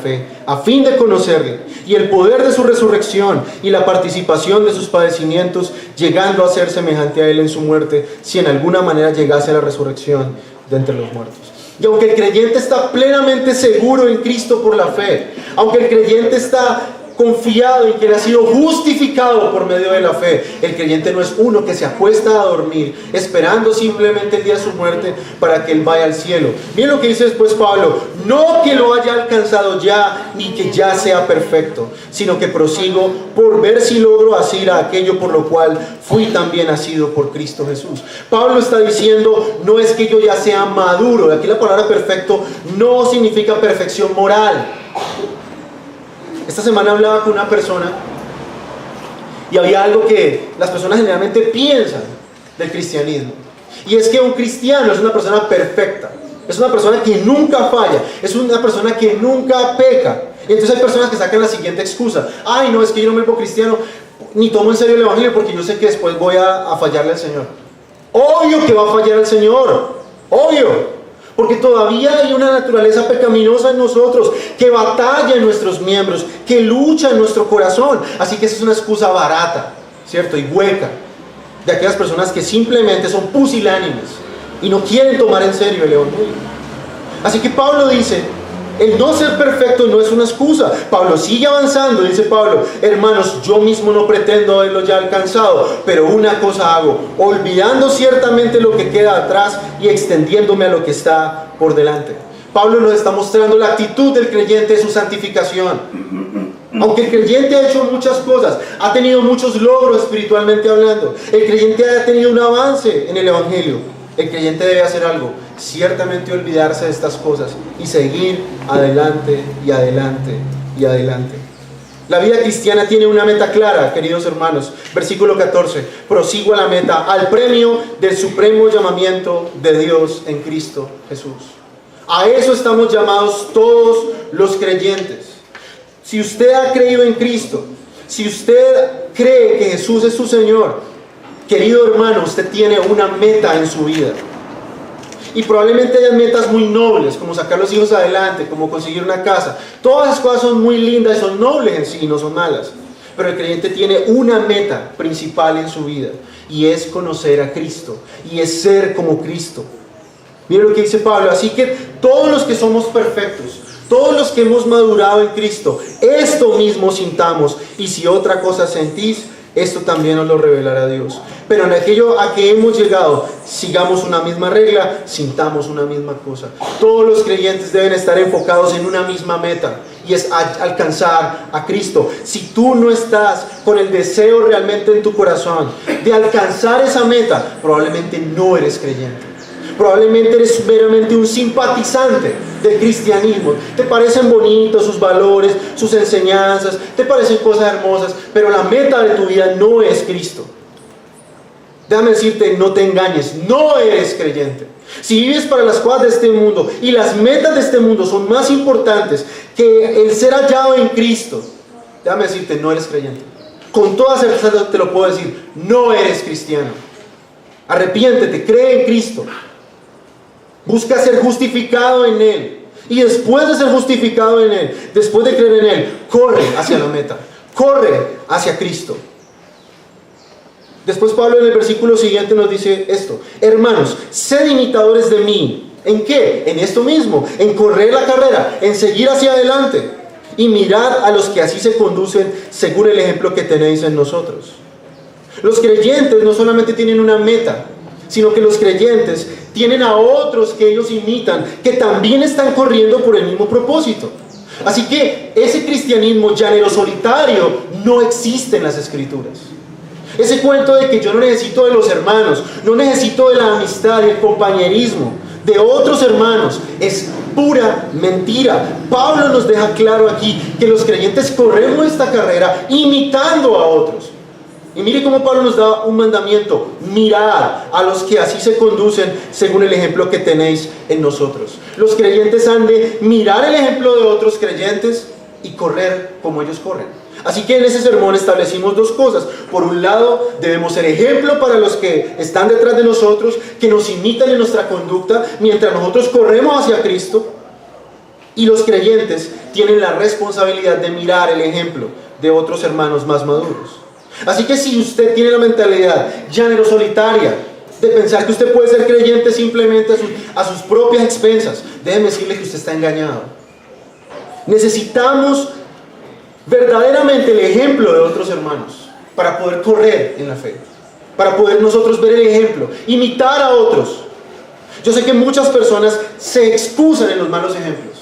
fe, a fin de conocerle, y el poder de su resurrección y la participación de sus padecimientos, llegando a ser semejante a él en su muerte, si en alguna manera llegase a la resurrección de entre los muertos. Y aunque el creyente está plenamente seguro en Cristo por la fe, aunque el creyente está confiado en que él ha sido justificado por medio de la fe, el creyente no es uno que se acuesta a dormir esperando simplemente el día de su muerte para que él vaya al cielo. Miren lo que dice después Pablo: no que lo haya alcanzado ya, ni que ya sea perfecto, sino que prosigo por ver si logro asir a aquello por lo cual fui también asido por Cristo Jesús. Pablo está diciendo, no es que yo ya sea maduro. Aquí la palabra perfecto no significa perfección moral. Esta semana hablaba con una persona y había algo que las personas generalmente piensan del cristianismo, y es que un cristiano es una persona perfecta, es una persona que nunca falla, es una persona que nunca peca. Y entonces hay personas que sacan la siguiente excusa: ay, no, es que yo no me vuelvo cristiano ni tomo en serio el evangelio porque yo sé que después voy a fallarle al Señor. Obvio que va a fallar al Señor, obvio. Porque todavía hay una naturaleza pecaminosa en nosotros, que batalla en nuestros miembros, que lucha en nuestro corazón. Así que esa es una excusa barata, ¿cierto? Y hueca, de aquellas personas que simplemente son pusilánimes y no quieren tomar en serio el evangelio. Así que Pablo dice, el no ser perfecto no es una excusa. Pablo sigue avanzando, dice Pablo: hermanos, yo mismo no pretendo haberlo ya alcanzado, pero una cosa hago, olvidando ciertamente lo que queda atrás y extendiéndome a lo que está por delante. Pablo nos está mostrando la actitud del creyente de su santificación. Aunque el creyente ha hecho muchas cosas, ha tenido muchos logros espiritualmente hablando, el creyente ha tenido un avance en el evangelio, el creyente debe hacer algo: ciertamente olvidarse de estas cosas y seguir adelante y adelante y adelante. La vida cristiana tiene una meta clara, queridos hermanos. Versículo 14: prosigo a la meta, al premio del supremo llamamiento de Dios en Cristo Jesús. A eso estamos llamados todos los creyentes. Si usted ha creído en Cristo, si usted cree que Jesús es su Señor, querido hermano, usted tiene una meta en su vida. Y probablemente haya metas muy nobles, como sacar los hijos adelante, como conseguir una casa. Todas esas cosas son muy lindas y son nobles en sí, y no son malas. Pero el creyente tiene una meta principal en su vida, y es conocer a Cristo, y es ser como Cristo. Miren lo que dice Pablo: así que todos los que somos perfectos, todos los que hemos madurado en Cristo, esto mismo sintamos, y si otra cosa sentís, esto también nos lo revelará Dios. Pero en aquello a que hemos llegado, sigamos una misma regla, sintamos una misma cosa. Todos los creyentes deben estar enfocados en una misma meta, y es alcanzar a Cristo. Si tú no estás con el deseo realmente en tu corazón de alcanzar esa meta, probablemente no eres creyente. Probablemente eres meramente un simpatizante del cristianismo. Te parecen bonitos sus valores, sus enseñanzas, te parecen cosas hermosas, pero la meta de tu vida no es Cristo. Déjame decirte, no te engañes, no eres creyente. Si vives para las cosas de este mundo y las metas de este mundo son más importantes que el ser hallado en Cristo, déjame decirte, no eres creyente. Con toda certeza te lo puedo decir, no eres cristiano. Arrepiéntete, cree en Cristo. Busca ser justificado en Él. Y después de ser justificado en Él, después de creer en Él, corre hacia la meta. Corre hacia Cristo. Después Pablo en el versículo siguiente nos dice esto: hermanos, sed imitadores de mí. ¿En qué? En esto mismo, en correr la carrera, en seguir hacia adelante. Y mirad a los que así se conducen según el ejemplo que tenéis en nosotros. Los creyentes no solamente tienen una meta, sino que los creyentes tienen a otros que ellos imitan, que también están corriendo por el mismo propósito. Así que ese cristianismo llanero solitario no existe en las Escrituras. Ese cuento de que yo no necesito de los hermanos, no necesito de la amistad y el compañerismo de otros hermanos, es pura mentira. Pablo nos deja claro aquí que los creyentes corremos esta carrera imitando a otros. Y mire cómo Pablo nos da un mandamiento: mirad a los que así se conducen según el ejemplo que tenéis en nosotros. Los creyentes han de mirar el ejemplo de otros creyentes y correr como ellos corren. Así que en ese sermón establecimos dos cosas. Por un lado, debemos ser ejemplo para los que están detrás de nosotros, que nos imitan en nuestra conducta mientras nosotros corremos hacia Cristo. Y los creyentes tienen la responsabilidad de mirar el ejemplo de otros hermanos más maduros. Así que si usted tiene la mentalidad llanero solitaria, de pensar que usted puede ser creyente simplemente a sus propias expensas, déjeme decirle que usted está engañado. Necesitamos verdaderamente el ejemplo de otros hermanos para poder correr en la fe, para poder nosotros ver el ejemplo, imitar a otros. Yo sé que muchas personas se excusan en los malos ejemplos.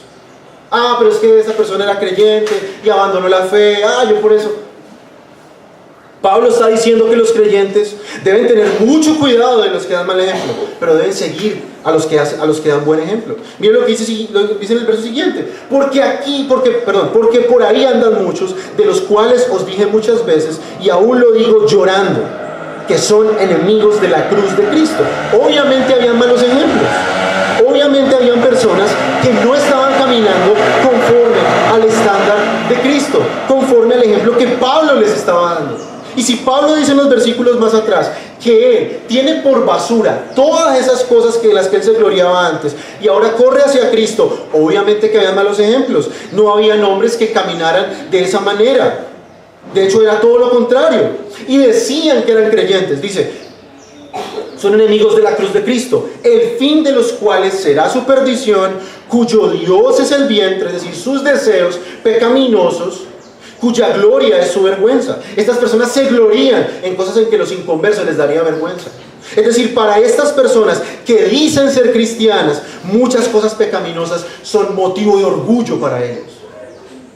Pero es que esa persona era creyente y abandonó la fe. Yo por eso. Pablo está diciendo que los creyentes deben tener mucho cuidado de los que dan mal ejemplo, pero deben seguir a los que dan buen ejemplo. Miren lo que dice en el verso siguiente. Porque por ahí andan muchos, de los cuales os dije muchas veces, y aún lo digo llorando, que son enemigos de la cruz de Cristo. Obviamente habían malos ejemplos. Obviamente habían personas que no estaban caminando conforme al estándar de Cristo, conforme al ejemplo que Pablo les estaba dando. Y si Pablo dice en los versículos más atrás que él tiene por basura todas esas cosas que las que él se gloriaba antes y ahora corre hacia Cristo, obviamente que habían malos ejemplos. No habían hombres que caminaran de esa manera. De hecho era todo lo contrario. Y decían que eran creyentes. Dice, son enemigos de la cruz de Cristo, el fin de los cuales será su perdición, cuyo Dios es el vientre, es decir, sus deseos pecaminosos, cuya gloria es su vergüenza. Estas personas se glorían en cosas en que los inconversos les daría vergüenza. Es decir, para estas personas que dicen ser cristianas, muchas cosas pecaminosas son motivo de orgullo para ellos.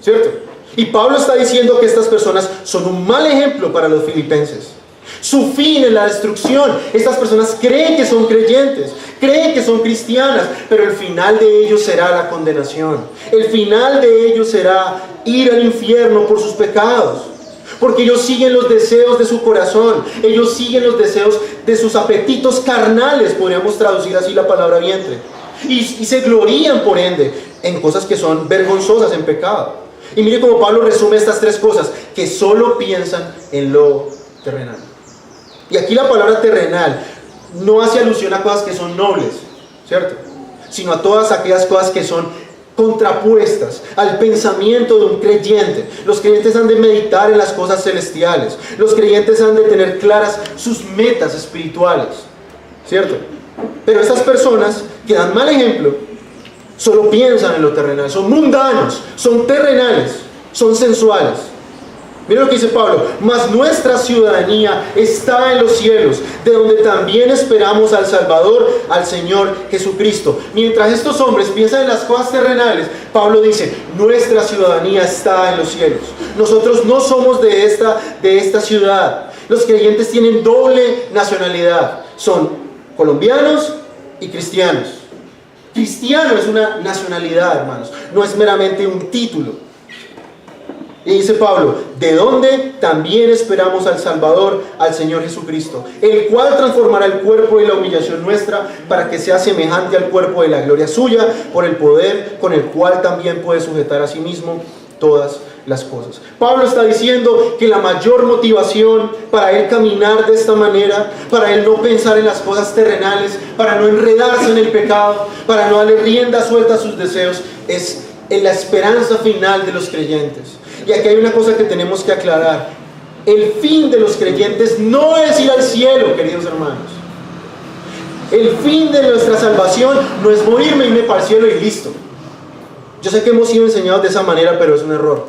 ¿Cierto? Y Pablo está diciendo que estas personas son un mal ejemplo para los filipenses. Su fin es la destrucción. Estas personas creen que son creyentes, creen que son cristianas, pero el final de ellos será la condenación. El final de ellos será ir al infierno por sus pecados, porque ellos siguen los deseos de su corazón, ellos siguen los deseos de sus apetitos carnales, podríamos traducir así la palabra vientre, y se glorían por ende en cosas que son vergonzosas, en pecado. Y mire cómo Pablo resume estas tres cosas, que solo piensan en lo terrenal. Y aquí la palabra terrenal no hace alusión a cosas que son nobles, ¿cierto? Sino a todas aquellas cosas que son contrapuestas al pensamiento de un creyente. Los creyentes han de meditar en las cosas celestiales. Los creyentes han de tener claras sus metas espirituales, ¿cierto? Pero estas personas que dan mal ejemplo solo piensan en lo terrenal. Son mundanos, son terrenales, son sensuales. Mira lo que dice Pablo: mas nuestra ciudadanía está en los cielos, de donde también esperamos al Salvador, al Señor Jesucristo. Mientras estos hombres piensan en las cosas terrenales, Pablo dice: nuestra ciudadanía está en los cielos. Nosotros no somos de esta ciudad. Los creyentes tienen doble nacionalidad. Son colombianos y cristianos. Cristiano es una nacionalidad, hermanos. No es meramente un título. Y dice Pablo: de donde también esperamos al Salvador, al Señor Jesucristo, el cual transformará el cuerpo y la humillación nuestra para que sea semejante al cuerpo de la gloria suya, por el poder con el cual también puede sujetar a sí mismo todas las cosas. Pablo está diciendo que la mayor motivación para él caminar de esta manera, para él no pensar en las cosas terrenales, para no enredarse en el pecado, para no darle rienda suelta a sus deseos, es en la esperanza final de los creyentes. Y aquí hay una cosa que tenemos que aclarar: el fin de los creyentes no es ir al cielo, queridos hermanos. El fin de nuestra salvación no es morirme y irme para el cielo y listo. Yo sé que hemos sido enseñados de esa manera, pero es un error.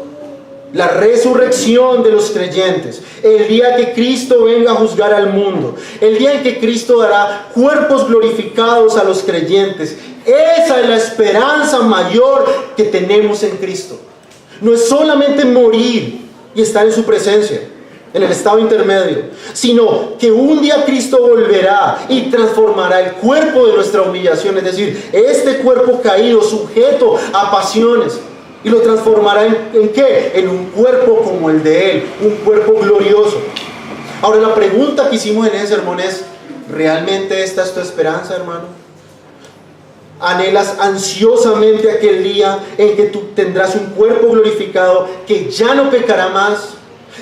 La resurrección de los creyentes, el día que Cristo venga a juzgar al mundo, el día en que Cristo dará cuerpos glorificados a los creyentes, esa es la esperanza mayor que tenemos en Cristo. No es solamente morir y estar en su presencia, en el estado intermedio, sino que un día Cristo volverá y transformará el cuerpo de nuestra humillación, es decir, este cuerpo caído, sujeto a pasiones, y lo transformará ¿en qué? En un cuerpo como el de Él, un cuerpo glorioso. Ahora, la pregunta que hicimos en ese sermón es: ¿realmente esta es tu esperanza, hermano? ¿Anhelas ansiosamente aquel día en que tú tendrás un cuerpo glorificado, que ya no pecará más,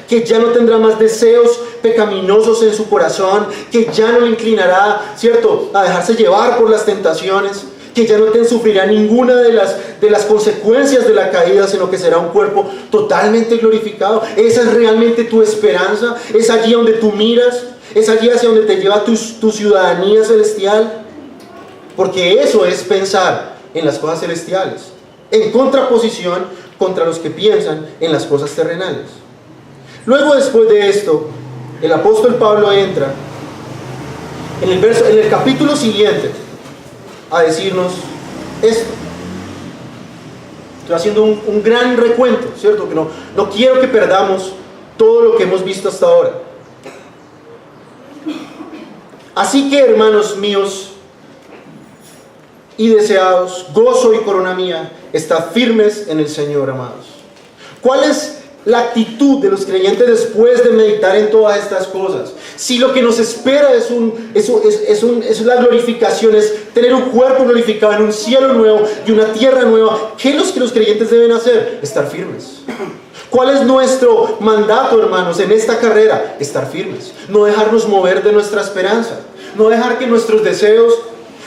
que ya no tendrá más deseos pecaminosos en su corazón, que ya no le inclinará, ¿cierto?, a dejarse llevar por las tentaciones, que ya no te sufrirá ninguna de las consecuencias de la caída, sino que será un cuerpo totalmente glorificado. Esa es realmente tu esperanza, es allí donde tú miras, es allí hacia donde te lleva tu ciudadanía celestial, porque eso es pensar en las cosas celestiales, en contraposición contra los que piensan en las cosas terrenales. Luego, después de esto, el apóstol Pablo entra en el capítulo siguiente a decirnos esto. Estoy haciendo un gran recuento, ¿cierto? Que no quiero que perdamos todo lo que hemos visto hasta ahora. Así que, hermanos míos y deseados, gozo y corona mía, estad firmes en el Señor, amados. ¿Cuál es la actitud de los creyentes después de meditar en todas estas cosas? Si lo que nos espera es la glorificación, es tener un cuerpo glorificado en un cielo nuevo y una tierra nueva, ¿qué es lo que los creyentes deben hacer? Estar firmes. ¿Cuál es nuestro mandato, hermanos, en esta carrera? Estar firmes. No dejarnos mover de nuestra esperanza. No dejar que nuestros deseos,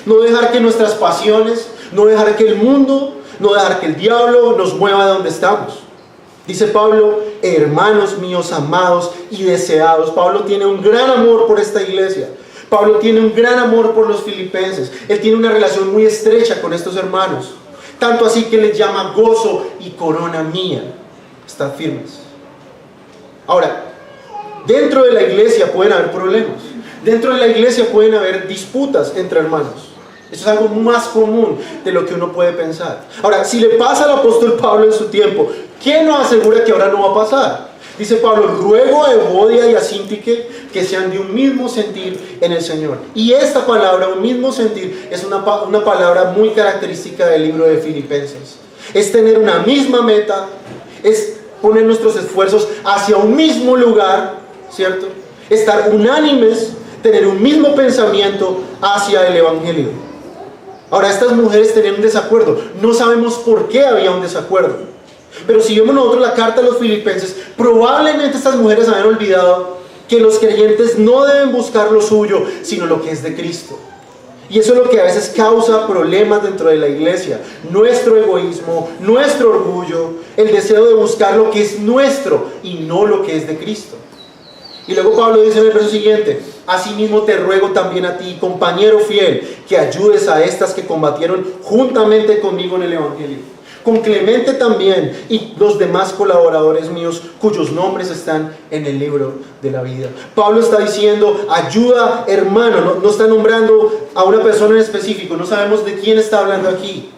no dejar que nuestras pasiones, no dejar que el mundo, no dejar que el diablo nos mueva de donde estamos. Dice Pablo, hermanos míos amados y deseados. Pablo tiene un gran amor por esta iglesia. Pablo tiene un gran amor por los filipenses. Él tiene una relación muy estrecha con estos hermanos. Tanto así que les llama gozo y corona mía. Estad firmes. Ahora, dentro de la iglesia pueden haber problemas. Dentro de la iglesia pueden haber disputas entre hermanos. Eso es algo más común de lo que uno puede pensar. Ahora, si le pasa al apóstol Pablo en su tiempo, ¿quién nos asegura que ahora no va a pasar? Dice Pablo, ruego a Evodia y a Síntique que sean de un mismo sentir en el Señor. Y esta palabra, un mismo sentir, es una palabra muy característica del libro de Filipenses. Es tener una misma meta, es poner nuestros esfuerzos hacia un mismo lugar, ¿cierto? Estar unánimes, tener un mismo pensamiento hacia el Evangelio. Ahora, estas mujeres tenían un desacuerdo. No sabemos por qué había un desacuerdo. Pero si vemos nosotros la carta a los filipenses, probablemente estas mujeres habían olvidado que los creyentes no deben buscar lo suyo, sino lo que es de Cristo. Y eso es lo que a veces causa problemas dentro de la iglesia. Nuestro egoísmo, nuestro orgullo, el deseo de buscar lo que es nuestro y no lo que es de Cristo. Y luego Pablo dice en el verso siguiente, asimismo te ruego también a ti, compañero fiel, que ayudes a estas que combatieron juntamente conmigo en el Evangelio. Con Clemente también y los demás colaboradores míos cuyos nombres están en el libro de la vida. Pablo está diciendo, ayuda hermano, no está nombrando a una persona en específico, no sabemos de quién está hablando aquí.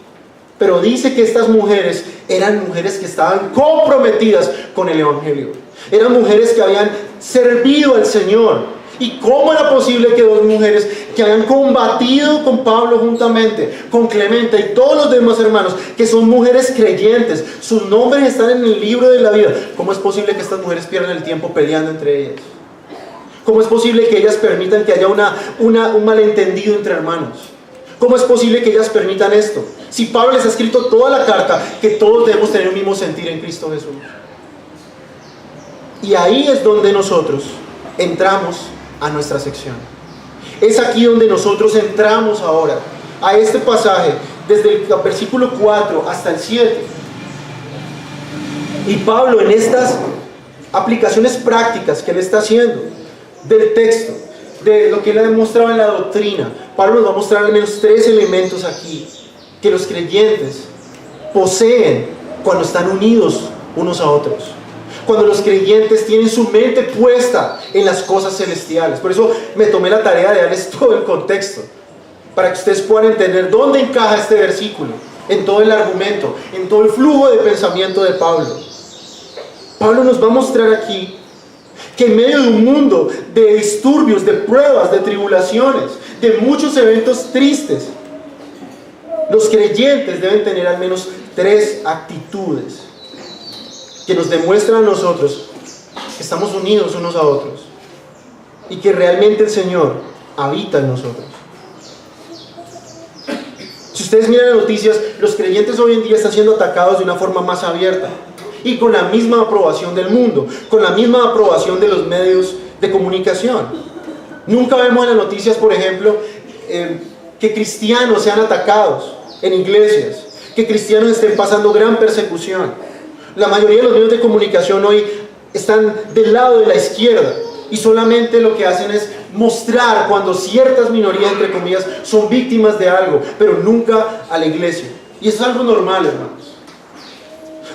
Pero dice que estas mujeres eran mujeres que estaban comprometidas con el Evangelio. Eran mujeres que habían servido al Señor. ¿Y cómo era posible que dos mujeres que habían combatido con Pablo juntamente, con Clemente y todos los demás hermanos, que son mujeres creyentes, sus nombres están en el libro de la vida, cómo es posible que estas mujeres pierdan el tiempo peleando entre ellas? ¿Cómo es posible que ellas permitan que haya un malentendido entre hermanos? ¿Cómo es posible que ellas permitan esto? Si Pablo les ha escrito toda la carta que todos debemos tener el mismo sentir en Cristo Jesús. Y ahí es donde nosotros entramos a nuestra sección. Es aquí donde nosotros entramos ahora, a este pasaje, desde el versículo 4 hasta el 7. Y Pablo, en estas aplicaciones prácticas que él está haciendo del texto, de lo que él ha demostrado en la doctrina, Pablo nos va a mostrar al menos 3 elementos aquí que los creyentes poseen cuando están unidos unos a otros. Cuando los creyentes tienen su mente puesta en las cosas celestiales. Por eso me tomé la tarea de darles todo el contexto, para que ustedes puedan entender dónde encaja este versículo, en todo el argumento, en todo el flujo de pensamiento de Pablo. Pablo nos va a mostrar aquí que en medio de un mundo de disturbios, de pruebas, de tribulaciones, de muchos eventos tristes, los creyentes deben tener al menos 3 actitudes que nos demuestran a nosotros que estamos unidos unos a otros y que realmente el Señor habita en nosotros. Si ustedes miran las noticias, los creyentes hoy en día están siendo atacados de una forma más abierta y con la misma aprobación del mundo, con la misma aprobación de los medios de comunicación. Nunca vemos en las noticias, por ejemplo, que cristianos sean atacados en iglesias que cristianos estén pasando gran persecución. La mayoría de los medios de comunicación hoy están del lado de la izquierda y solamente lo que hacen es mostrar cuando ciertas minorías, entre comillas, son víctimas de algo, pero nunca a la iglesia. Y eso es algo normal, hermanos.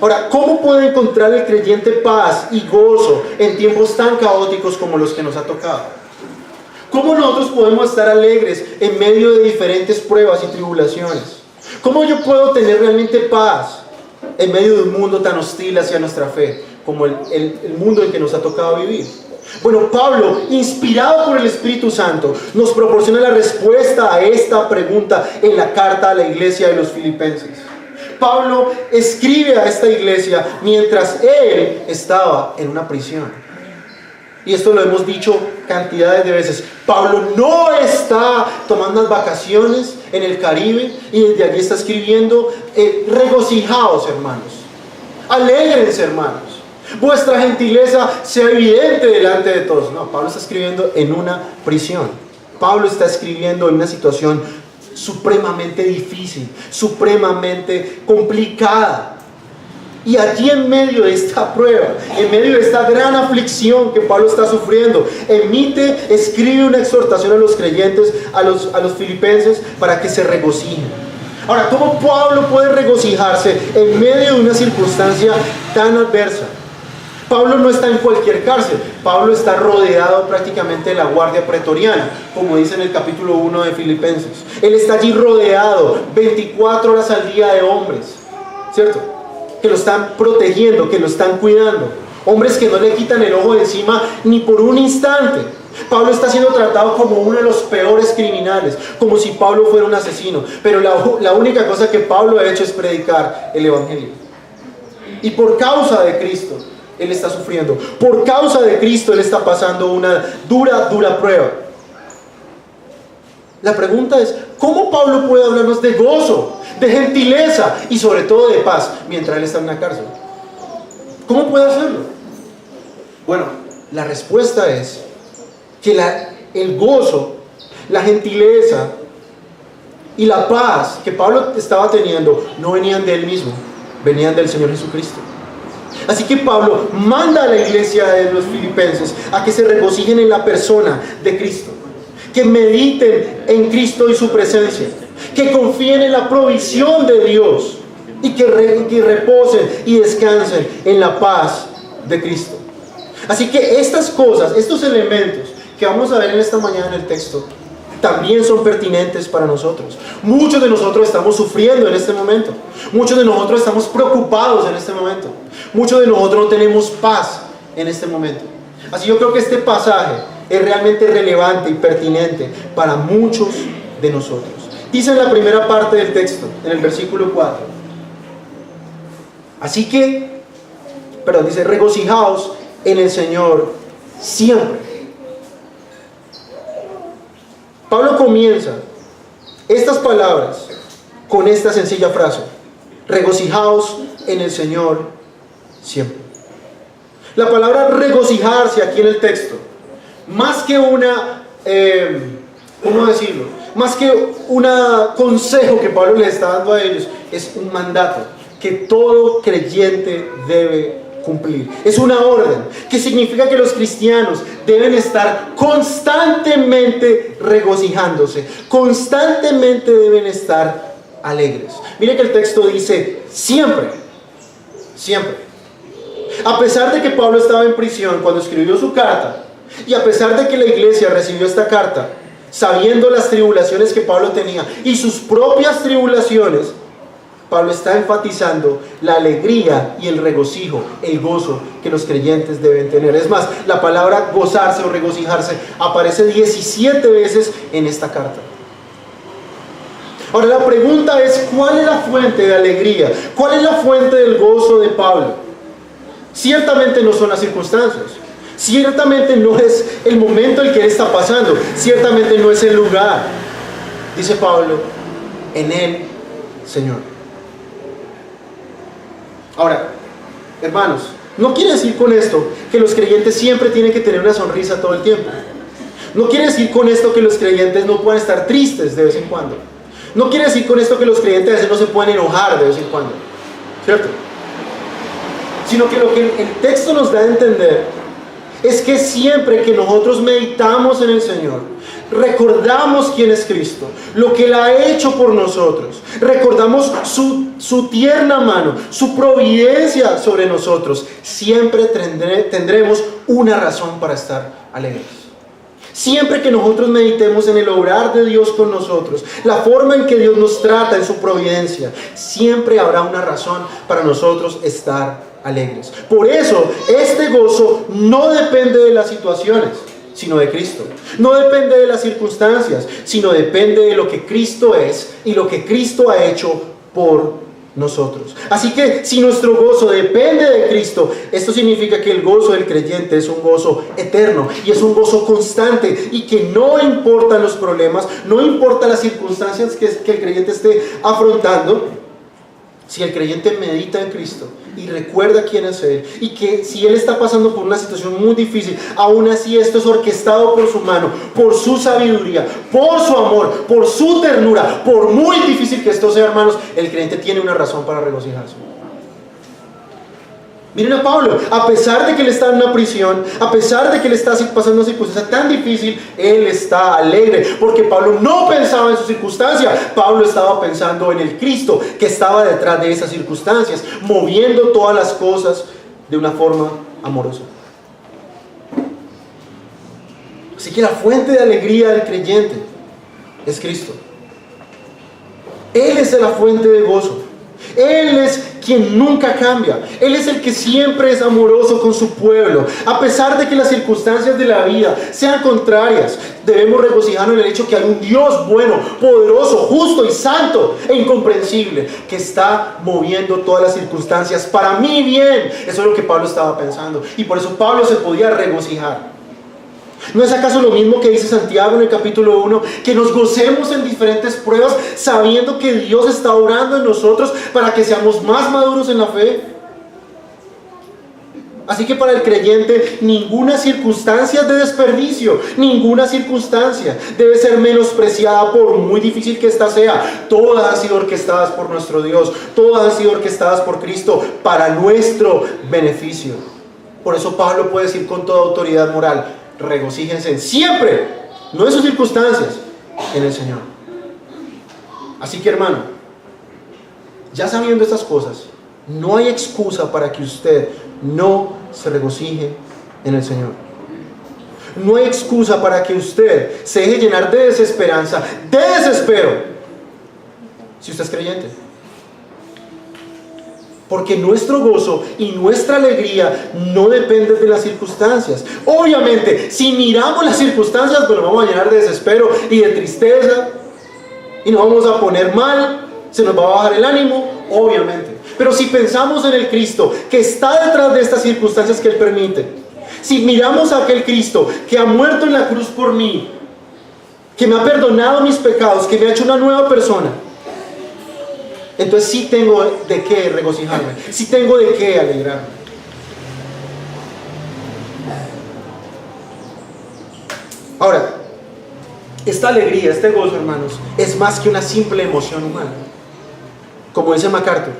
Ahora, ¿cómo puede encontrar el creyente paz y gozo en tiempos tan caóticos como los que nos ha tocado? ¿Cómo nosotros podemos estar alegres en medio de diferentes pruebas y tribulaciones? ¿Cómo yo puedo tener realmente paz en medio de un mundo tan hostil hacia nuestra fe como el mundo en que nos ha tocado vivir? Bueno, Pablo, inspirado por el Espíritu Santo, nos proporciona la respuesta a esta pregunta en la carta a la iglesia de los Filipenses. Pablo escribe a esta iglesia mientras él estaba en una prisión. Y esto lo hemos dicho cantidades de veces. Pablo no está tomando unas vacaciones en el Caribe y desde allí está escribiendo: regocijaos, hermanos, alégrense, hermanos, vuestra gentileza sea evidente delante de todos. No, Pablo está escribiendo en una prisión. Pablo está escribiendo en una situación supremamente difícil, supremamente complicada. Y allí en medio de esta prueba, en medio de esta gran aflicción que Pablo está sufriendo, escribe una exhortación a los creyentes, a los filipenses, para que se regocijen. Ahora, ¿cómo Pablo puede regocijarse en medio de una circunstancia tan adversa? Pablo no está en cualquier cárcel. Pablo está rodeado prácticamente de la guardia pretoriana, como dice en el capítulo 1 de Filipenses. Él está allí rodeado 24 horas al día de hombres, ¿cierto?, que lo están protegiendo, que lo están cuidando. Hombres que no le quitan el ojo de encima ni por un instante. Pablo está siendo tratado como uno de los peores criminales, como si Pablo fuera un asesino. Pero la única cosa que Pablo ha hecho es predicar el Evangelio. Y por causa de Cristo, él está sufriendo. Por causa de Cristo, él está pasando una dura prueba. La pregunta es, ¿cómo Pablo puede hablarnos de gozo, de gentileza y sobre todo de paz mientras él está en una cárcel? ¿Cómo puede hacerlo? Bueno, la respuesta es que el gozo, la gentileza y la paz que Pablo estaba teniendo no venían de él mismo, venían del Señor Jesucristo. Así que Pablo manda a la iglesia de los Filipenses a que se regocijen en la persona de Cristo, que mediten en Cristo y su presencia, que confíen en la provisión de Dios y que reposen y descansen en la paz de Cristo. Así que estas cosas, estos elementos que vamos a ver en esta mañana en el texto, también son pertinentes para nosotros. Muchos de nosotros estamos sufriendo en este momento. Muchos de nosotros estamos preocupados en este momento. Muchos de nosotros no tenemos paz en este momento. Así yo creo que este pasaje es realmente relevante y pertinente para muchos de nosotros. Dice en la primera parte del texto, en el versículo 4. Dice, regocijaos en el Señor siempre. Pablo comienza estas palabras con esta sencilla frase: regocijaos en el Señor siempre. La palabra regocijarse aquí en el texto, más que más que un consejo que Pablo les está dando a ellos, es un mandato que todo creyente debe cumplir. Es una orden que significa que los cristianos deben estar constantemente regocijándose, constantemente deben estar alegres. Mire que el texto dice siempre, siempre. A pesar de que Pablo estaba en prisión cuando escribió su carta, y a pesar de que la iglesia recibió esta carta sabiendo las tribulaciones que Pablo tenía y sus propias tribulaciones, Pablo está enfatizando la alegría y el regocijo, el gozo que los creyentes deben tener. Es más, la palabra gozarse o regocijarse aparece 17 veces en esta carta. Ahora la pregunta es, ¿cuál es la fuente de alegría? ¿Cuál es la fuente del gozo de Pablo? Ciertamente no son las circunstancias. Ciertamente no es el momento en que él está pasando. Ciertamente no es el lugar. Dice Pablo, en el Señor. Ahora, hermanos, no quiere decir con esto que los creyentes siempre tienen que tener una sonrisa todo el tiempo. No quiere decir con esto que los creyentes no puedan estar tristes de vez en cuando. No quiere decir con esto que los creyentes a veces no se pueden enojar de vez en cuando, ¿cierto? Sino que lo que el texto nos da a entender es que siempre que nosotros meditamos en el Señor, recordamos quién es Cristo, lo que Él ha hecho por nosotros, recordamos su tierna mano, su providencia sobre nosotros, siempre tendremos una razón para estar alegres. Siempre que nosotros meditemos en el obrar de Dios con nosotros, la forma en que Dios nos trata en su providencia, siempre habrá una razón para nosotros estar alegres. Por eso, este gozo no depende de las situaciones, sino de Cristo. No depende de las circunstancias, sino depende de lo que Cristo es y lo que Cristo ha hecho por nosotros. Así que si nuestro gozo depende de Cristo, esto significa que el gozo del creyente es un gozo eterno y es un gozo constante, y que no importan los problemas, no importa las circunstancias que el creyente esté afrontando. Si el creyente medita en Cristo y recuerda quién es Él, y que si Él está pasando por una situación muy difícil, aún así esto es orquestado por su mano, por su sabiduría, por su amor, por su ternura, por muy difícil que esto sea, hermanos, el creyente tiene una razón para regocijarse. Miren a Pablo, a pesar de que él está en una prisión, a pesar de que él está pasando una circunstancia tan difícil, él está alegre, porque Pablo no pensaba en su circunstancia, Pablo estaba pensando en el Cristo que estaba detrás de esas circunstancias, moviendo todas las cosas de una forma amorosa. Así que la fuente de alegría del creyente es Cristo. Él es la fuente de gozo. Él es quien nunca cambia. Él es el que siempre es amoroso con su pueblo. A pesar de que las circunstancias de la vida sean contrarias, debemos regocijarnos en el hecho que hay un Dios bueno, poderoso, justo y santo e incomprensible, que está moviendo todas las circunstancias para mi bien. Eso es lo que Pablo estaba pensando, y por eso Pablo se podía regocijar. ¿No es acaso lo mismo que dice Santiago en el capítulo 1? Que nos gocemos en diferentes pruebas, sabiendo que Dios está obrando en nosotros para que seamos más maduros en la fe. Así que para el creyente, ninguna circunstancia es de desperdicio, ninguna circunstancia debe ser menospreciada por muy difícil que ésta sea. Todas han sido orquestadas por nuestro Dios, todas han sido orquestadas por Cristo para nuestro beneficio. Por eso Pablo puede decir con toda autoridad moral: regocíjense siempre, no en sus circunstancias, en el Señor. Así que, hermano, ya sabiendo estas cosas, no hay excusa para que usted no se regocije en el Señor. No hay excusa para que usted se deje llenar de desesperanza, de desespero, si usted es creyente. Porque nuestro gozo y nuestra alegría no dependen de las circunstancias. Obviamente, si miramos las circunstancias, pues nos vamos a llenar de desespero y de tristeza, y nos vamos a poner mal, se nos va a bajar el ánimo, obviamente. Pero si pensamos en el Cristo que está detrás de estas circunstancias que Él permite, si miramos a aquel Cristo que ha muerto en la cruz por mí, que me ha perdonado mis pecados, que me ha hecho una nueva persona, entonces sí tengo de qué regocijarme, sí tengo de qué alegrarme. Ahora, esta alegría, este gozo, hermanos, es más que una simple emoción humana. Como dice MacArthur,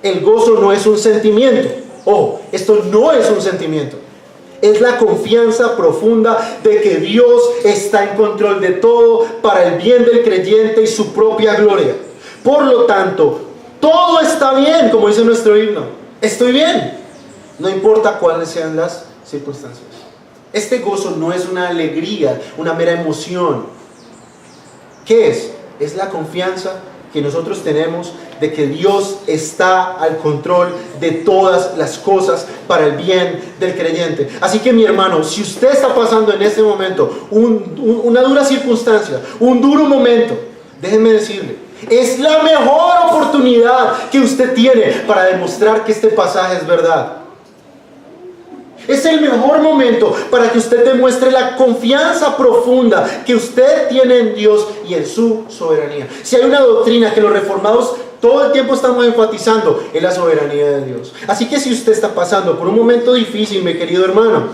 el gozo no es un sentimiento. Ojo, esto no es un sentimiento. Es la confianza profunda de que Dios está en control de todo para el bien del creyente y su propia gloria. Por lo tanto, todo está bien, como dice nuestro himno. Estoy bien, no importa cuáles sean las circunstancias. Este gozo no es una alegría, una mera emoción. ¿Qué es? Es la confianza que nosotros tenemos de que Dios está al control de todas las cosas para el bien del creyente. Así que, mi hermano, si usted está pasando en este momento una dura circunstancia, un duro momento, déjenme decirle, es la mejor oportunidad que usted tiene para demostrar que este pasaje es verdad. Es el mejor momento para que usted demuestre la confianza profunda que usted tiene en Dios y en su soberanía. Si hay una doctrina que los reformados todo el tiempo estamos enfatizando, es la soberanía de Dios. Así que si usted está pasando por un momento difícil, mi querido hermano,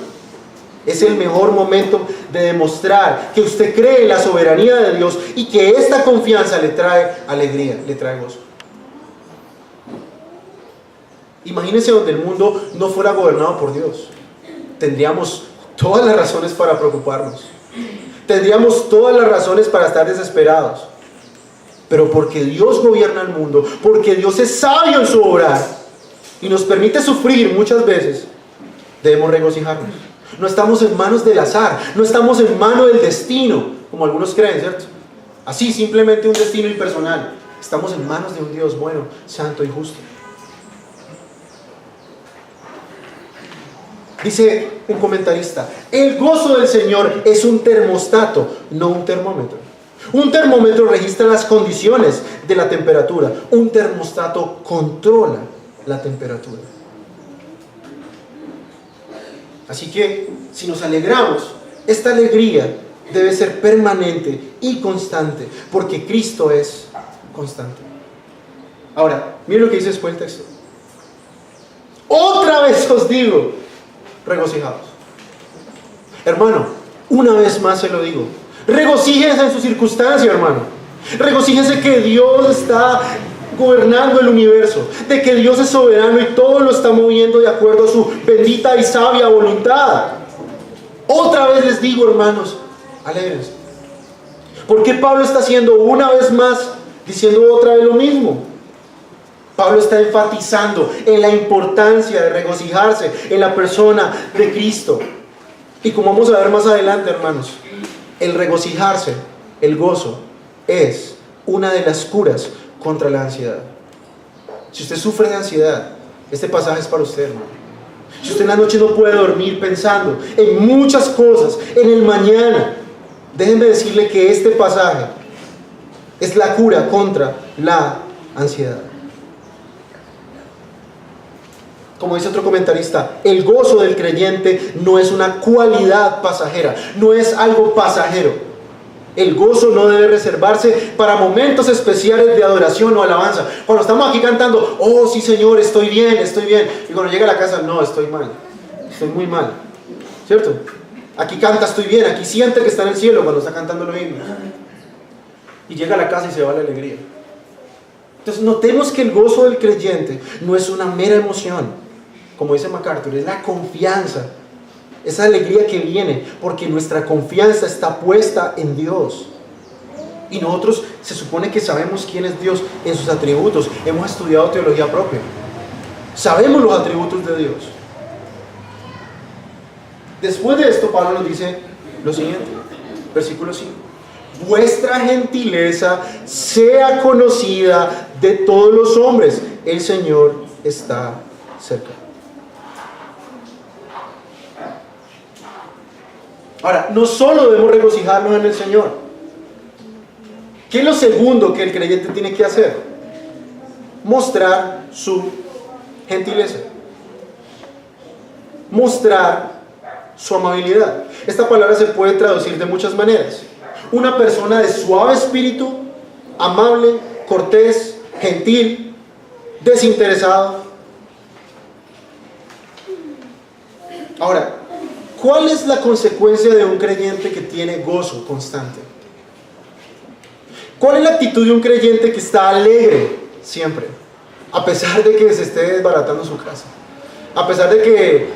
Es el mejor momento de demostrar que usted cree en la soberanía de Dios y que esta confianza le trae alegría, le trae gozo. Imagínense donde el mundo no fuera gobernado por Dios. Tendríamos todas las razones para preocuparnos. Tendríamos todas las razones para estar desesperados. Pero porque Dios gobierna el mundo, porque Dios es sabio en su obrar y nos permite sufrir muchas veces, debemos regocijarnos. No estamos en manos del azar, no estamos en manos del destino, como algunos creen, ¿cierto? Así, simplemente un destino impersonal. Estamos en manos de un Dios bueno, santo y justo. Dice un comentarista, el gozo del Señor es un termostato, no un termómetro. Un termómetro registra las condiciones de la temperatura, un termostato controla la temperatura. Así que, si nos alegramos, esta alegría debe ser permanente y constante, porque Cristo es constante. Ahora, miren lo que dice después el texto. Otra vez os digo, regocijados. Hermano, una vez más se lo digo, regocíjense en su circunstancia, hermano. Regocíjense que Dios está gobernando el universo, de que Dios es soberano y todo lo está moviendo de acuerdo a su bendita y sabia voluntad. Otra vez les digo, hermanos, alégrense. ¿Por qué Pablo está haciendo una vez más, diciendo otra vez lo mismo? Pablo está enfatizando en la importancia de regocijarse en la persona de Cristo. Y como vamos a ver más adelante, hermanos, el regocijarse, el gozo, es una de las curas contra la ansiedad. Si usted sufre de ansiedad, este pasaje es para usted, hermano. Si usted en la noche no puede dormir pensando en muchas cosas, en el mañana, déjenme decirle que este pasaje es la cura contra la ansiedad. Como dice otro comentarista, el gozo del creyente no es una cualidad pasajera, no es algo pasajero. El gozo no debe reservarse para momentos especiales de adoración o alabanza. Cuando estamos aquí cantando, oh sí Señor, estoy bien. Y cuando llega a la casa, no, estoy mal, estoy muy mal. ¿Cierto? Aquí canta, estoy bien, aquí siente que está en el cielo cuando está cantando los himnos. Y llega a la casa y se va la alegría. Entonces notemos que el gozo del creyente no es una mera emoción, como dice MacArthur, es la confianza. Esa alegría que viene porque nuestra confianza está puesta en Dios. Y nosotros se supone que sabemos quién es Dios en sus atributos. Hemos estudiado teología propia. Sabemos los atributos de Dios. Después de esto, Pablo nos dice lo siguiente, versículo 5. Vuestra gentileza sea conocida de todos los hombres. El Señor está cerca. Ahora, no solo debemos regocijarnos en el Señor. ¿Qué es lo segundo que el creyente tiene que hacer? Mostrar su gentileza. Mostrar su amabilidad. Esta palabra se puede traducir de muchas maneras. Una persona de suave espíritu, amable, cortés, gentil, desinteresado. Ahora, ¿cuál es la consecuencia de un creyente que tiene gozo constante? ¿Cuál es la actitud de un creyente que está alegre siempre? A pesar de que se esté desbaratando su casa, a pesar de que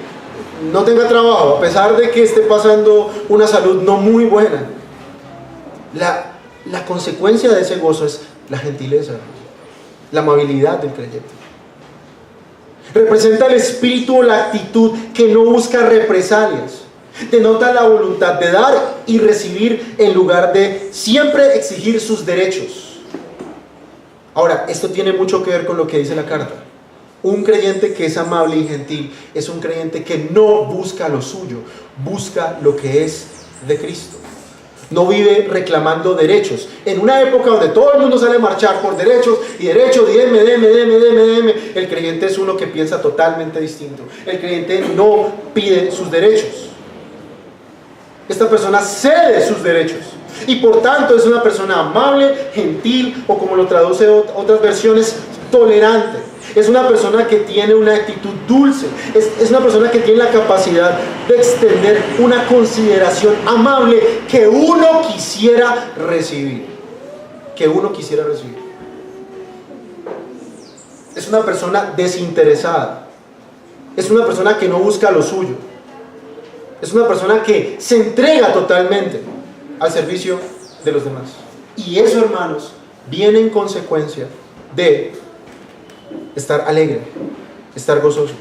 no tenga trabajo, a pesar de que esté pasando una salud no muy buena. La consecuencia de ese gozo es la gentileza, la amabilidad del creyente. Representa el espíritu o la actitud que no busca represalias. Denota la voluntad de dar y recibir en lugar de siempre exigir sus derechos. Ahora, esto tiene mucho que ver con lo que dice la carta. Un creyente que es amable y gentil es un creyente que no busca lo suyo, busca lo que es de Cristo. No vive reclamando derechos. En una época donde todo el mundo sale a marchar por derechos, deme, el creyente es uno que piensa totalmente distinto. El creyente no pide sus derechos. Esta persona cede sus derechos y por tanto es una persona amable, gentil o como lo traduce otras versiones, tolerante. Es una persona que tiene una actitud dulce. Es una persona que tiene la capacidad de extender una consideración amable que uno quisiera recibir. Que uno quisiera recibir. Es una persona desinteresada. Es una persona que no busca lo suyo. Es una persona que se entrega totalmente al servicio de los demás. Y eso, hermanos, viene en consecuencia de estar alegre, estar gozoso.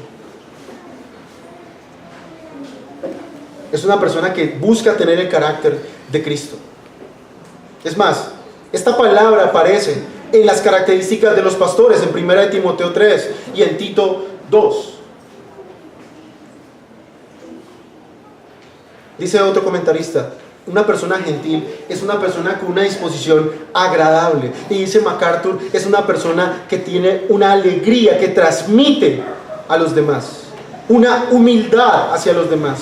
Es una persona que busca tener el carácter de Cristo. Es más, esta palabra aparece en las características de los pastores en 1 Timoteo 3 y en Tito 2. Dice otro comentarista, una persona gentil es una persona con una disposición agradable. Y dice MacArthur, es una persona que tiene una alegría que transmite a los demás, una humildad hacia los demás,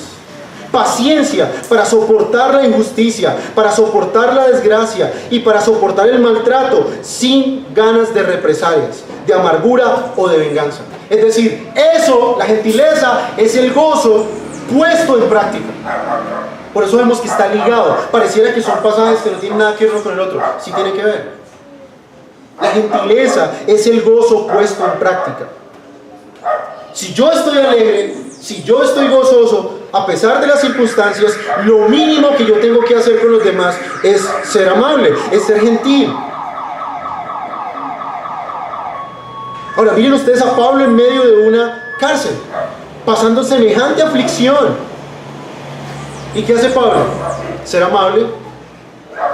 paciencia para soportar la injusticia, para soportar la desgracia y para soportar el maltrato sin ganas de represalias, de amargura o de venganza. Es decir, eso, la gentileza, es el gozo puesto en práctica. Por eso vemos que está ligado. Pareciera que son pasajes que no tienen nada que ver uno con el otro. Sí tiene que ver. La gentileza es el gozo puesto en práctica. Si yo estoy alegre, si yo estoy gozoso, a pesar de las circunstancias, lo mínimo que yo tengo que hacer con los demás es ser amable, es ser gentil. Ahora miren ustedes a Pablo en medio de una cárcel, pasando semejante aflicción. ¿Y qué hace Pablo? Ser amable,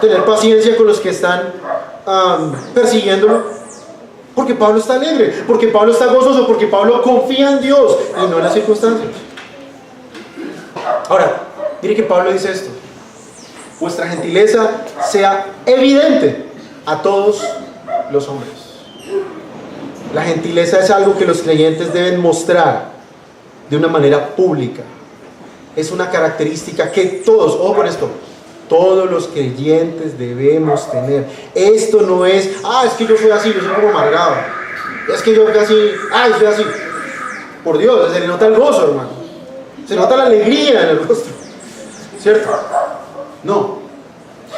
tener paciencia con los que están persiguiéndolo, porque Pablo está alegre, porque Pablo está gozoso, porque Pablo confía en Dios y no en las circunstancias. Ahora, mire que Pablo dice esto: vuestra gentileza sea evidente a todos los hombres. La gentileza es algo que los creyentes deben mostrar de una manera pública. Es una característica que todos, ojo con esto, todos los creyentes debemos tener. Esto no es, es que yo soy así, yo soy como amargado. Es que yo casi, soy así. Por Dios, se le nota el gozo, hermano. Se nota la alegría en el rostro. ¿Cierto? No.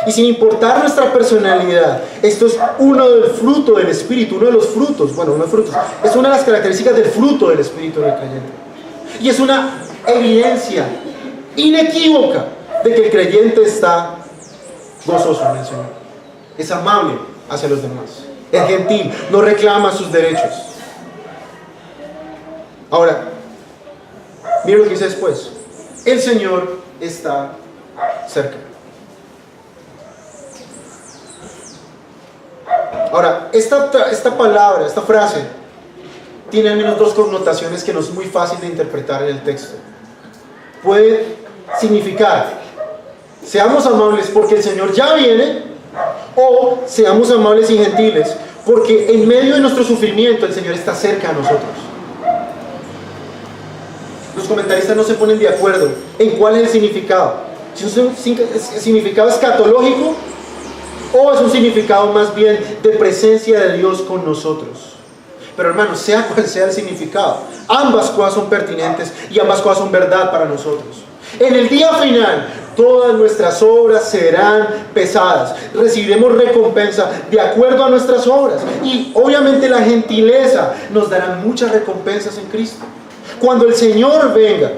Y sin importar nuestra personalidad, esto es uno del fruto del Espíritu, uno de los frutos, bueno, no frutos, es una de las características del fruto del Espíritu del creyente. Y es una evidencia inequívoca de que el creyente está gozoso en el Señor. Es amable hacia los demás, es gentil, no reclama sus derechos. Ahora, mira lo que dice después: el Señor está cerca. Ahora, esta palabra, esta frase, tiene al menos dos connotaciones que no es muy fácil de interpretar en el texto. Puede significar: seamos amables porque el Señor ya viene, o seamos amables y gentiles porque en medio de nuestro sufrimiento el Señor está cerca a nosotros. Los comentaristas no se ponen de acuerdo en cuál es el significado. Si es un significado escatológico o es un significado más bien de presencia de Dios con nosotros. Pero hermanos, sea cual sea el significado, ambas cosas son pertinentes y ambas cosas son verdad para nosotros. En el día final, todas nuestras obras serán pesadas. Recibiremos recompensa de acuerdo a nuestras obras. Y obviamente la gentileza nos dará muchas recompensas en Cristo. Cuando el Señor venga,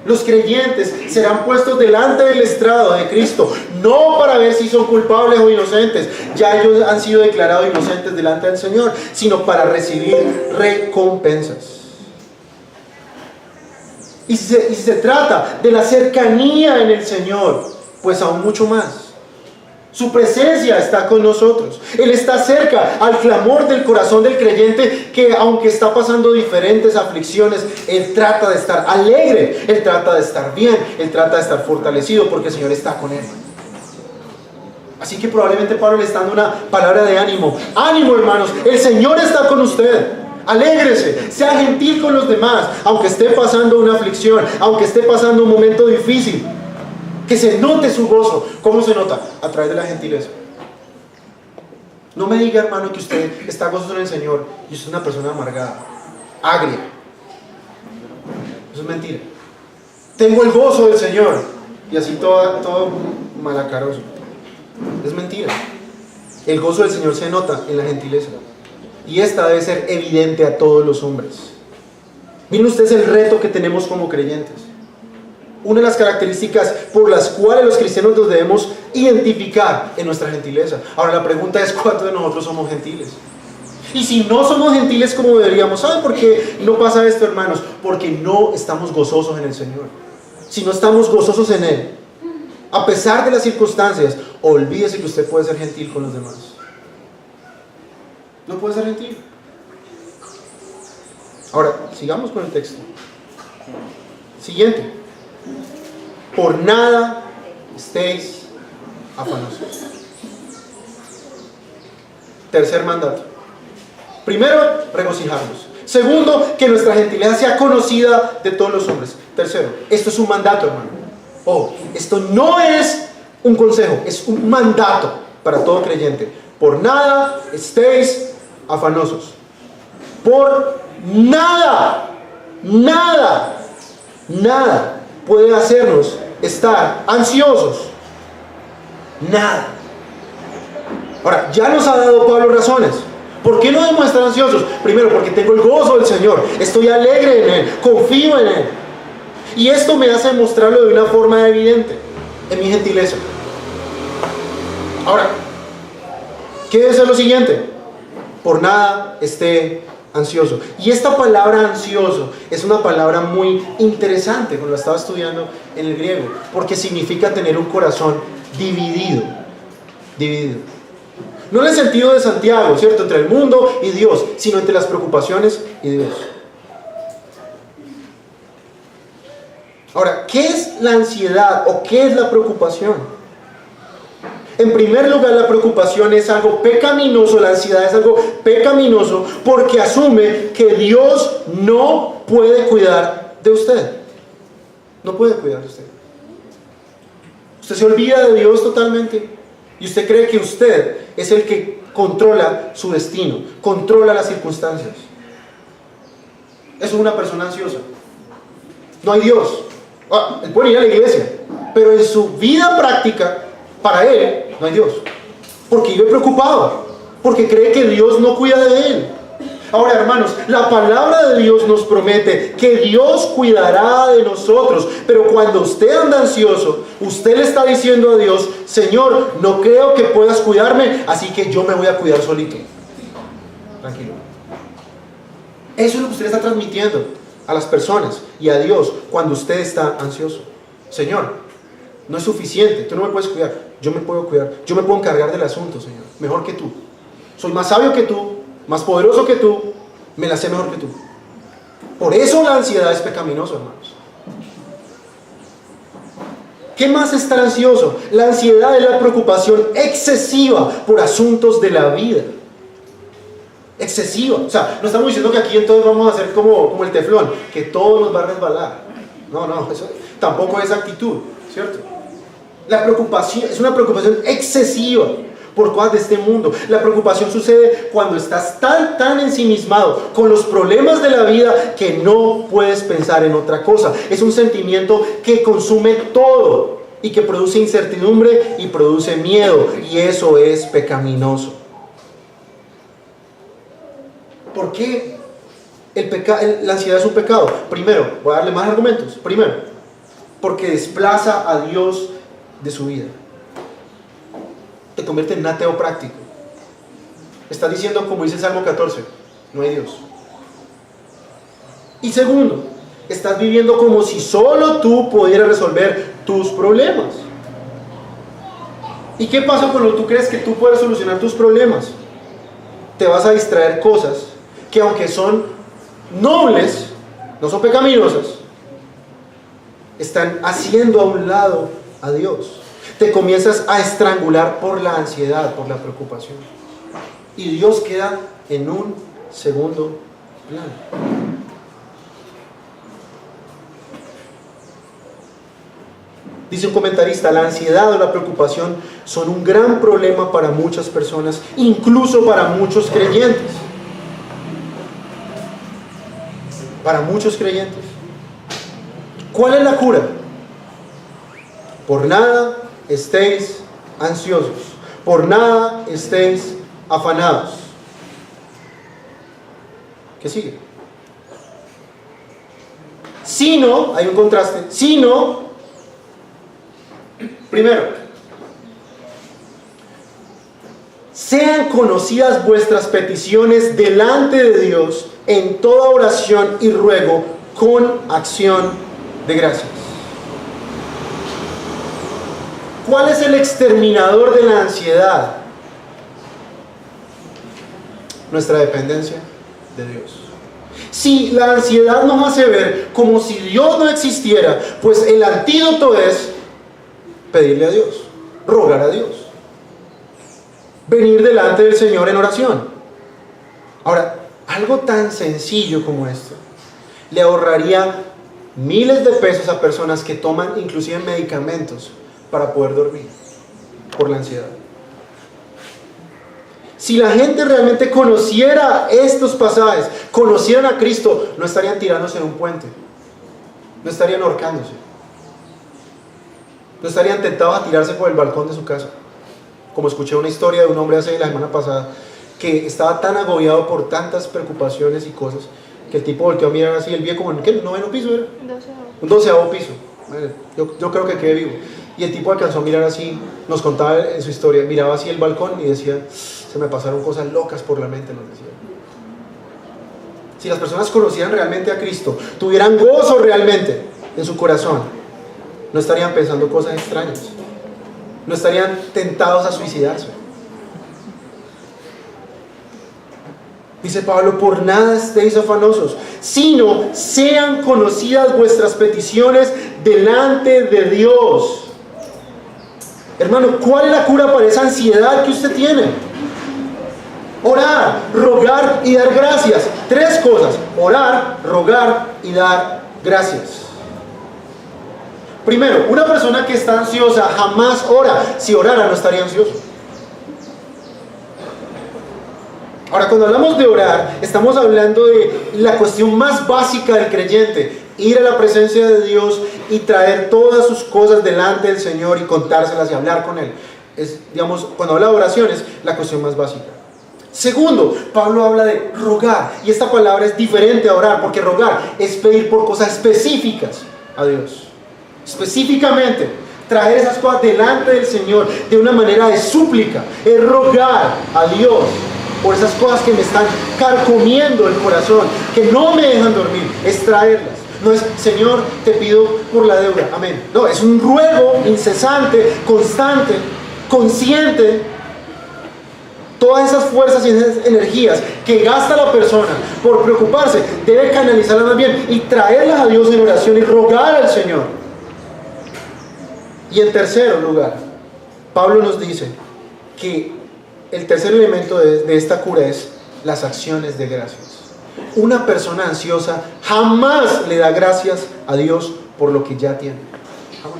los creyentes serán puestos delante del estrado de Cristo, no para ver si son culpables o inocentes, ya ellos han sido declarados inocentes delante del Señor, sino para recibir recompensas. Y si se trata de la cercanía en el Señor, pues aún mucho más. Su presencia está con nosotros. Él está cerca al clamor del corazón del creyente que, aunque está pasando diferentes aflicciones, Él trata de estar alegre, Él trata de estar bien, Él trata de estar fortalecido porque el Señor está con Él. Así que probablemente Pablo le está dando una palabra de ánimo. ¡Ánimo, hermanos! El Señor está con usted. Alégrese, sea gentil con los demás, aunque esté pasando una aflicción, aunque esté pasando un momento difícil. Que se note su gozo. ¿Cómo se nota? A través de la gentileza. No me diga, hermano, que usted está gozoso en el Señor y usted es una persona amargada, agria. Eso es mentira. Tengo el gozo del Señor y así todo malacaroso. Es mentira. El gozo del Señor se nota en la gentileza y esta debe ser evidente a todos los hombres. Miren ustedes el reto que tenemos como creyentes. Una de las características por las cuales los cristianos nos debemos identificar en nuestra gentileza. Ahora la pregunta es, ¿cuántos de nosotros somos gentiles? Y si no somos gentiles como deberíamos, ¿saben por qué no pasa esto, hermanos? Porque no estamos gozosos en el Señor. Si no estamos gozosos en Él, a pesar de las circunstancias, olvídese que usted puede ser gentil con los demás. No puede ser gentil. Ahora, sigamos con el texto. Siguiente. Por nada estéis afanosos. Tercer mandato. Primero, regocijarnos. Segundo, que nuestra gentileza sea conocida de todos los hombres. Tercero, esto es un mandato, hermano. Esto no es un consejo, es un mandato para todo creyente. Por nada estéis afanosos. Por nada puede hacernos estar ansiosos. Nada. Ahora, ya nos ha dado Pablo razones. ¿Por qué no debemos estar ansiosos? Primero, porque tengo el gozo del Señor. Estoy alegre en Él. Confío en Él. Y esto me hace mostrarlo de una forma evidente. En mi gentileza. Ahora, ¿qué debe ser lo siguiente? Por nada esté ansioso. Y esta palabra ansioso es una palabra muy interesante cuando la estaba estudiando en el griego. Porque significa tener un corazón dividido. Dividido. No en el sentido de Santiago, ¿cierto? Entre el mundo y Dios, sino entre las preocupaciones y Dios. Ahora, ¿qué es la ansiedad o qué es la preocupación? En primer lugar, la preocupación es algo pecaminoso, la ansiedad es algo pecaminoso porque asume que Dios no puede cuidar de usted. No puede cuidar de usted. Usted se olvida de Dios totalmente. Y usted cree que usted es el que controla su destino, controla las circunstancias. Eso es una persona ansiosa. No hay Dios. Él puede ir a la iglesia, pero en su vida práctica, para él, no hay Dios. Porque vive preocupado, porque cree que Dios no cuida de él. Ahora, hermanos, la palabra de Dios nos promete que Dios cuidará de nosotros, pero cuando usted anda ansioso, usted le está diciendo a Dios: Señor, no creo que puedas cuidarme, así que yo me voy a cuidar solito. Tranquilo. Eso es lo que usted está transmitiendo a las personas y a Dios cuando usted está ansioso. Señor, no es suficiente, tú no me puedes cuidar, yo me puedo cuidar, yo me puedo encargar del asunto, Señor, mejor que tú. Soy más sabio que tú, más poderoso que tú, me la sé mejor que tú. Por eso la ansiedad es pecaminosa, hermanos. ¿Qué más es estar ansioso? La ansiedad es la preocupación excesiva por asuntos de la vida. Excesiva. O sea, no estamos diciendo que aquí entonces vamos a hacer como el teflón, que todo nos va a resbalar. No, eso tampoco es actitud, ¿cierto? La preocupación es una preocupación excesiva por cosas de este mundo. La preocupación sucede cuando estás tan ensimismado con los problemas de la vida que no puedes pensar en otra cosa. Es un sentimiento que consume todo y que produce incertidumbre y produce miedo, y eso es pecaminoso. ¿Por qué la ansiedad es un pecado? Primero, voy a darle más argumentos. Primero, porque desplaza a Dios de su vida. Te convierte en un ateo práctico. Estás diciendo, como dice el Salmo 14, no hay Dios. Y segundo, estás viviendo como si solo tú pudieras resolver tus problemas. ¿Y qué pasa cuando tú crees que tú puedes solucionar tus problemas? Te vas a distraer cosas que, aunque son nobles, no son pecaminosas, están haciendo a un lado a Dios. Te comienzas a estrangular por la ansiedad, por la preocupación. Y Dios queda en un segundo plano. Dice un comentarista, la ansiedad o la preocupación son un gran problema para muchas personas, incluso para muchos creyentes. Para muchos creyentes. ¿Cuál es la cura? Por nada estéis ansiosos, por nada estéis afanados. ¿Qué sigue? Sino, hay un contraste, sino, primero, sean conocidas vuestras peticiones delante de Dios en toda oración y ruego con acción de gracias. ¿Cuál es el exterminador de la ansiedad? Nuestra dependencia de Dios. Si la ansiedad nos hace ver como si Dios no existiera, pues el antídoto es pedirle a Dios, rogar a Dios, venir delante del Señor en oración. Ahora, algo tan sencillo como esto le ahorraría miles de pesos a personas que toman inclusive medicamentos para poder dormir por la ansiedad. Si la gente realmente conociera estos pasajes, conocieran a Cristo, no estarían tirándose en un puente, no estarían ahorcándose, no estarían tentados a tirarse por el balcón de su casa. Como escuché una historia de un hombre hace la semana pasada que estaba tan agobiado por tantas preocupaciones y cosas que el tipo volteó a mirar así, él vio como en ¿qué? ¿9º piso era? Un 12º piso. Yo creo que quedé vivo. Y el tipo alcanzó a mirar así, nos contaba en su historia, miraba así el balcón y decía, se me pasaron cosas locas por la mente, nos decía. Si las personas conocieran realmente a Cristo, tuvieran gozo realmente en su corazón, no estarían pensando cosas extrañas, no estarían tentados a suicidarse. Dice Pablo, por nada estéis afanosos, sino sean conocidas vuestras peticiones delante de Dios. Hermano, ¿cuál es la cura para esa ansiedad que usted tiene? Orar, rogar y dar gracias. 3 cosas: orar, rogar y dar gracias. Primero, una persona que está ansiosa jamás ora. Si orara no estaría ansioso. Ahora, cuando hablamos de orar, estamos hablando de la cuestión más básica del creyente: ir a la presencia de Dios y traer todas sus cosas delante del Señor y contárselas y hablar con Él. Es, digamos, cuando habla de oración es la cuestión más básica. Segundo, Pablo habla de rogar, y esta palabra es diferente a orar, porque rogar es pedir por cosas específicas a Dios. Específicamente, traer esas cosas delante del Señor de una manera de súplica, es rogar a Dios por esas cosas que me están carcomiendo el corazón, que no me dejan dormir, es traerlas. No es, Señor, te pido por la deuda, amén. No, es un ruego incesante, constante, consciente. Todas esas fuerzas y esas energías que gasta la persona por preocuparse, debe canalizarlas más bien y traerlas a Dios en oración y rogar al Señor. Y en tercer lugar, Pablo nos dice que el tercer elemento de esta cura es las acciones de gracias. Una persona ansiosa jamás le da gracias a Dios por lo que ya tiene. Jamás.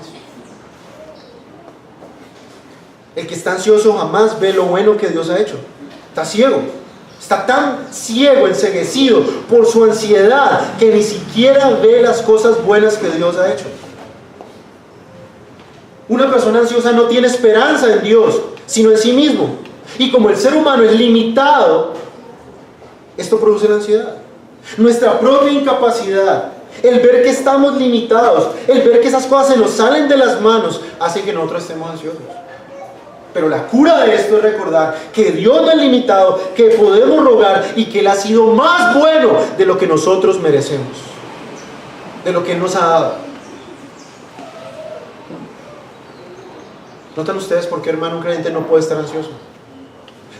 El que está ansioso jamás ve lo bueno que Dios ha hecho. Está ciego. Está tan ciego, enceguecido por su ansiedad que ni siquiera ve las cosas buenas que Dios ha hecho. Una persona ansiosa no tiene esperanza en Dios, sino en sí mismo. Y como el ser humano es limitado, esto produce la ansiedad. Nuestra propia incapacidad, el ver que estamos limitados, el ver que esas cosas se nos salen de las manos, hace que nosotros estemos ansiosos. Pero la cura de esto es recordar que Dios no es limitado, que podemos rogar y que Él ha sido más bueno de lo que nosotros merecemos, de lo que Él nos ha dado. ¿Notan ustedes por qué, hermano, un creyente no puede estar ansioso?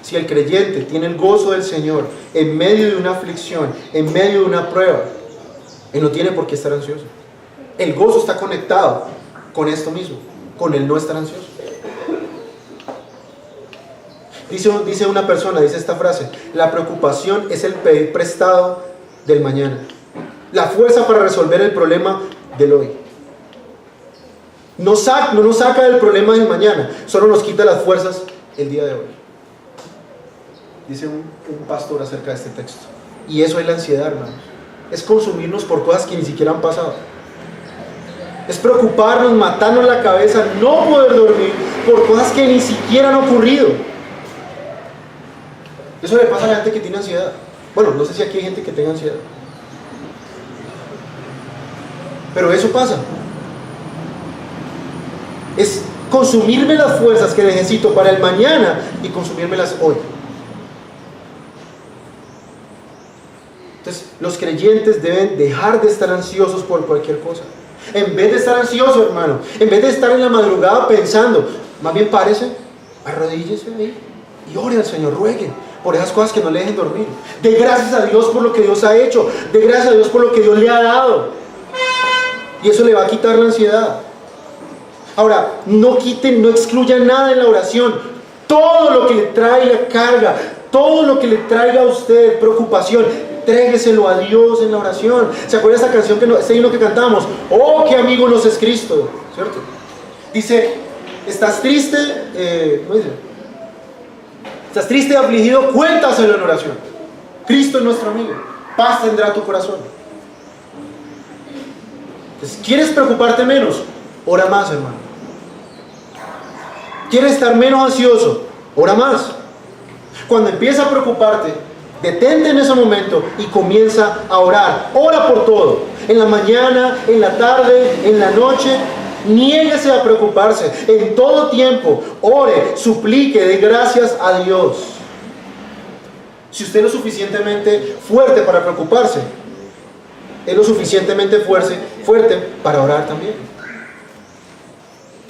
Si el creyente tiene el gozo del Señor en medio de una aflicción, en medio de una prueba, él no tiene por qué estar ansioso. El gozo está conectado con esto mismo, con el no estar ansioso. Dice una persona, dice esta frase: la preocupación es el pedir prestado del mañana, la fuerza para resolver el problema del hoy. No nos saca del problema del mañana, solo nos quita las fuerzas el día de hoy. Dice un pastor acerca de este texto. Y eso es la ansiedad, hermanos. Es consumirnos por cosas que ni siquiera han pasado. Es preocuparnos, matarnos la cabeza, no poder dormir por cosas que ni siquiera han ocurrido. Eso le pasa a la gente que tiene ansiedad. Bueno, no sé si aquí hay gente que tenga ansiedad. Pero eso pasa. Es consumirme las fuerzas que necesito para el mañana y consumírmelas hoy. Entonces, los creyentes deben dejar de estar ansiosos por cualquier cosa. En vez de estar ansioso, hermano, en vez de estar en la madrugada pensando, más bien párese, arrodíllese ahí y ore al Señor, ruegue por esas cosas que no le dejen dormir. De gracias a Dios por lo que Dios ha hecho, de gracias a Dios por lo que Dios le ha dado. Y eso le va a quitar la ansiedad. Ahora, no excluyan nada en la oración. Todo lo que le traiga carga, todo lo que le traiga a usted preocupación, trégueselo a Dios en la oración. ¿Se acuerda esa canción, ese himno que cantamos? Oh, qué amigo nos es Cristo, ¿cierto? Dice, ¿estás triste? ¿Cómo dice? ¿Estás triste y afligido? Cuéntaselo en oración. Cristo es nuestro amigo. Paz tendrá tu corazón. Entonces, ¿quieres preocuparte menos? Ora más, hermano. ¿Quieres estar menos ansioso? Ora más. Cuando empieza a preocuparte, detente en ese momento y comienza a orar. Ora por todo. En la mañana, en la tarde, en la noche. Niéguese a preocuparse. En todo tiempo, ore, suplique, dé gracias a Dios. Si usted es lo suficientemente fuerte para preocuparse, es lo suficientemente fuerte para orar también.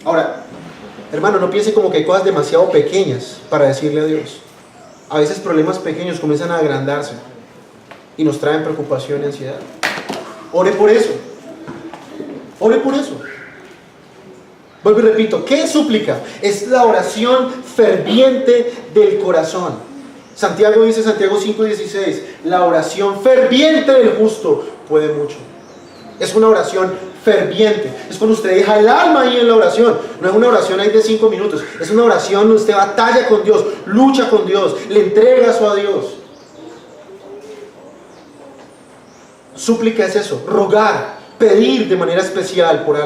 Ahora, hermano, no piense como que hay cosas demasiado pequeñas para decirle a Dios. A veces problemas pequeños comienzan a agrandarse y nos traen preocupación y ansiedad. Ore por eso. Ore por eso. Vuelvo y repito, ¿qué es súplica? Es la oración ferviente del corazón. Santiago dice, Santiago 5:16, la oración ferviente del justo puede mucho. Es una oración ferviente. Es cuando usted deja el alma ahí en la oración. No es una oración ahí de 5 minutos. Es una oración donde usted batalla con Dios, lucha con Dios, le entrega eso a Dios. Súplica es eso, rogar, pedir de manera especial por algo.